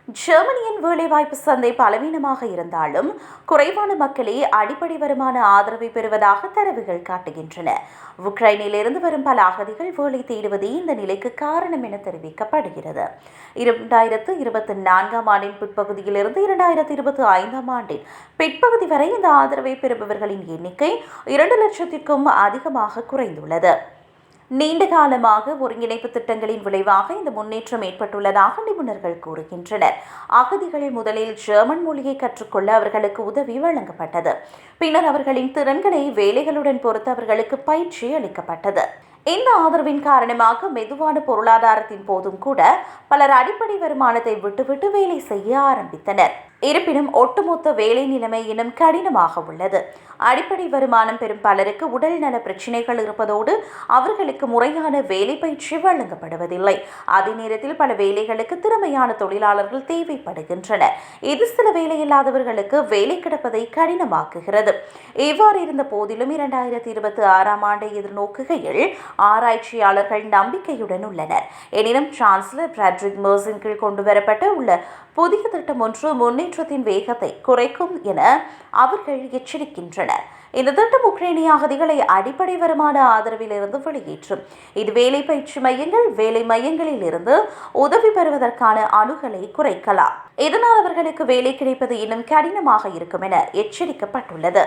ஜெர்மனியின் வேலைவாய்ப்பு சந்தை பலவீனமாக இருந்தாலும் குறைவான மக்களே அடிப்படை வருமான ஆதரவை பெறுவதாக தரவுகள் காட்டுகின்றன. உக்ரைனிலிருந்து வரும் பல அகதிகள் வேலை தேடுவதே இந்த நிலைக்கு காரணம் என தெரிவிக்கப்படுகிறது. 2024ஆம் ஆண்டின் பிற்பகுதியிலிருந்து 2025ஆம் ஆண்டின் பிற்பகுதி வரை இந்த ஆதரவை பெறுபவர்களின் எண்ணிக்கை 2 லட்சத்திற்கும் அதிகமாக குறைந்துள்ளது. நீண்ட காலமாக ஒருங்கிணைப்பு திட்டங்களின் விளைவாக இந்த முன்னேற்றம் ஏற்பட்டுள்ளதாக நிபுணர்கள் கூறுகின்றனர். அகதிகள் முதலில் ஜெர்மன் மொழியை கற்றுக்கொள்ள அவர்களுக்கு உதவி வழங்கப்பட்டது. பின்னர் அவர்களின் திறன்களை வேலைகளுடன் பொறுத்து அவர்களுக்கு பயிற்சி அளிக்கப்பட்டது. இந்த ஆதரவின் காரணமாக மெதுவான பொருளாதாரத்தின் போதும் கூட பலர் அடிப்படை வருமானத்தை விட்டுவிட்டு வேலை செய்ய ஆரம்பித்தனர். இருப்பினும் ஒட்டுமொத்த வேலை நிலைமை இன்னும் கடினமாக உள்ளது. அடிப்படை வருமானம் பெறும் பலருக்கு உடல் நல பிரச்சினைகள் இருப்பதோடு அவர்களுக்கு முறையான வேலை பயிற்சி வழங்கப்படுவதில்லை. அதே நேரத்தில் பல வேலைகளுக்கு திறமையான தொழிலாளர்கள் தேவைப்படுகின்றனர். இது சில வேலையில்லாதவர்களுக்கு வேலை கிடைப்பதை கடினமாக்குகிறது. இவ்வாறு இருந்த போதிலும் 2026ஆம் ஆண்டை எதிர்நோக்குகையில் ஆராய்ச்சியாளர்கள் நம்பிக்கையுடன் உள்ளனர். எனினும் சான்சலர் ஃபிரெட்ரிக் மெர்ஸின் கீழ் கொண்டுவரப்பட்ட உள்ள புதிய திட்டம் ஒன்று முன்னேற்றத்தின் வேகத்தை குறைக்கும் என அவர்கள் எச்சரிக்கின்றனர். இந்த திட்டம் உக்ரைனிய அகதிகளை அடிப்படை வருமான ஆதரவில் இருந்து வெளியேற்றும். இது வேலை பயிற்சி மையங்கள், வேலை மையங்களில் இருந்து உதவி பெறுவதற்கான அணுகலை குறைக்கலாம். இதனால் அவர்களுக்கு வேலை கிடைப்பது இன்னும் கடினமாக இருக்கும் என எச்சரிக்கப்பட்டுள்ளது.